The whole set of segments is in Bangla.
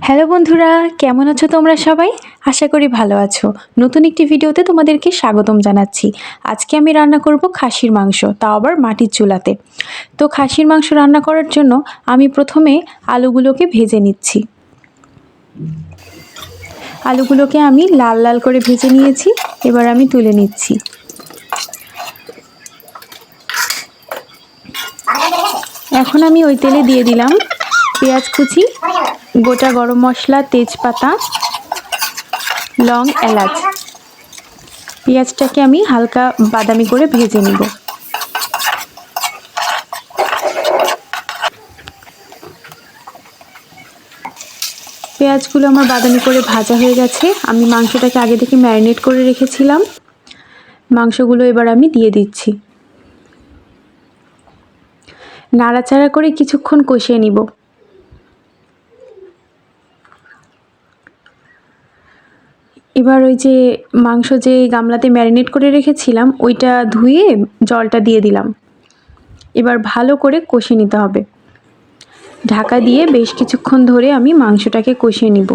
হ্যালো বন্ধুরা, কেমন আছো তোমরা সবাই? আশা করি ভালো আছো। নতুন একটি ভিডিওতে তোমাদেরকে স্বাগতম জানাচ্ছি। আজকে আমি রান্না করব খাসির মাংস, তাও আবার মাটির চুলাতে। তো খাসির মাংস রান্না করার জন্য আমি প্রথমে আলুগুলোকে ভেজে নিচ্ছি। আলুগুলোকে আমি লাল লাল করে ভেজে নিয়েছি, এবার আমি তুলে নিচ্ছি। এখন আমি ওই তেলে দিয়ে দিলাম পেঁয়াজ কুচি, গোটা গরম মশলা, তেজপাতা, লং, এলাচ। পেঁয়াজটাকে আমি হালকা বাদামি করে ভেজে নিব। পেঁয়াজগুলো আমার বাদামি করে ভাজা হয়ে গেছে। আমি মাংসটাকে আগে থেকে ম্যারিনেট করে রেখেছিলাম। মাংসগুলো এবার আমি দিয়ে দিচ্ছি। নাড়াচাড়া করে কিছুক্ষণ কষিয়ে নিব। এবার ওই যে মাংস যে গামলাতে ম্যারিনেট করে রেখেছিলাম ওইটা ধুয়ে জলটা দিয়ে দিলাম। এবার ভালো করে কষিয়ে নিতে হবে। ঢাকা দিয়ে বেশ কিছুক্ষণ ধরে আমি মাংসটাকে কষিয়ে নিব।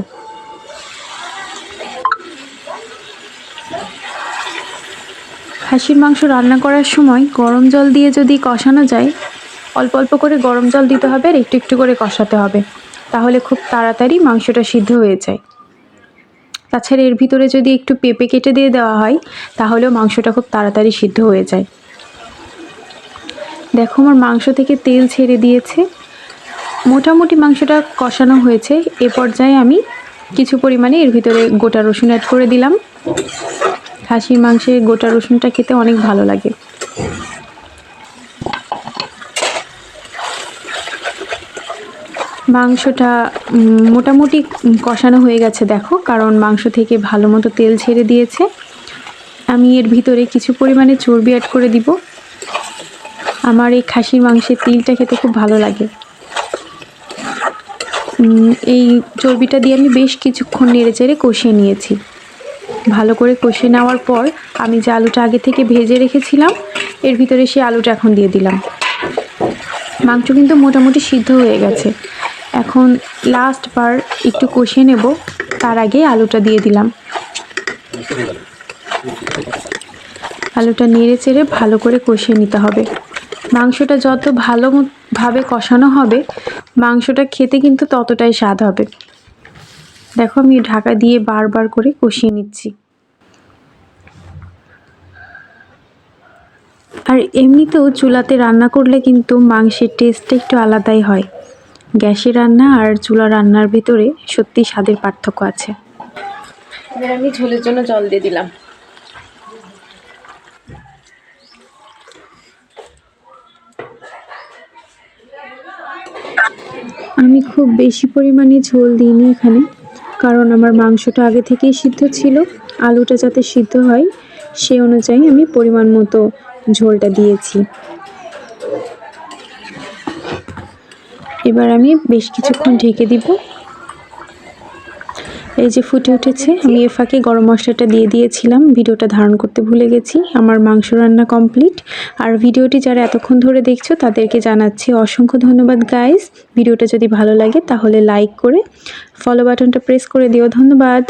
খাসির মাংস রান্না করার সময় গরম জল দিয়ে যদি কষানো যায়, অল্প অল্প করে গরম জল দিতে হবে আর একটু একটু করে কষাতে হবে, তাহলে খুব তাড়াতাড়ি মাংসটা সিদ্ধ হয়ে যায়। তাছাড়া এর ভিতরে যদি একটু পেঁপে কেটে দিয়ে দেওয়া হয় তাহলেও মাংসটা খুব তাড়াতাড়ি সিদ্ধ হয়ে যায়। দেখো আমার মাংস থেকে তেল ছেড়ে দিয়েছে, মোটামুটি মাংসটা কষানো হয়েছে। এ পর্যায়ে আমি কিছু পরিমাণে এর ভিতরে গোটা রসুন অ্যাড করে দিলাম। খাসির মাংসে গোটা রসুনটা খেতে অনেক ভালো লাগে। মাংসটা মোটামুটি কষানো হয়ে গেছে দেখো, কারণ মাংস থেকে ভালো মতো তেল ছেড়ে দিয়েছে। আমি এর ভিতরে কিছু পরিমাণে চর্বি অ্যাড করে দিব। আমার এই খাসির মাংসের তিলটা খেতে খুব ভালো লাগে। এই চর্বিটা দিয়ে আমি বেশ কিছুক্ষণ নেড়ে চেড়ে কষিয়ে নিয়েছি। ভালো করে কষিয়ে নেওয়ার পর আমি যে আলুটা আগে থেকে ভেজে রেখেছিলাম এর ভিতরে সেই আলুটা এখন দিয়ে দিলাম। মাংস কিন্তু মোটামুটি সিদ্ধ হয়ে গেছে। এখন লাস্ট বার একটু কষিয়ে নেব, তার আগে আলুটা দিয়ে দিলাম। আলুটা নেড়ে চেড়ে ভালো করে কষিয়ে নিতে হবে। মাংসটা যত ভালোভাবে কষানো হবে মাংসটা খেতে কিন্তু ততটাই স্বাদ হবে। দেখো আমি ঢাকা দিয়ে বারবার করে কষিয়ে নিচ্ছি। আর এমনিতেও চুলাতে রান্না করলে কিন্তু মাংসের টেস্টটা একটু আলাদাই হয়। গ্যাসে রান্না আর চুলা রান্নার ভিতরে সত্যি স্বাদের পার্থক্য আছে। এবার আমি ঝোলের জন্য জল দিয়ে দিলাম। আমি খুব বেশি পরিমাণে ঝোল দিইনি এখানে, কারণ আমার মাংসটা আগে থেকেই সিদ্ধ ছিল। আলুটা যাতে সিদ্ধ হয় সে অনুযায়ী আমি পরিমাণ মতো ঝোলটা দিয়েছি। এবার আমি বেশ কিছুক্ষণ ঢেকে দিব। এই যে ফুটে উঠেছে, আমি এর ফাঁকে গরম মশলাটা দিয়ে দিয়েছিলাম, ভিডিওটা ধারণ করতে ভুলে গেছি। আমার মাংস রান্না কমপ্লিট। আর ভিডিওটি যারা এতক্ষণ ধরে দেখছো তাদেরকে জানাচ্ছি অসংখ্য ধন্যবাদ গাইস। ভিডিওটা যদি ভালো লাগে তাহলে লাইক করে ফলো বাটনটা প্রেস করে দিও। ধন্যবাদ।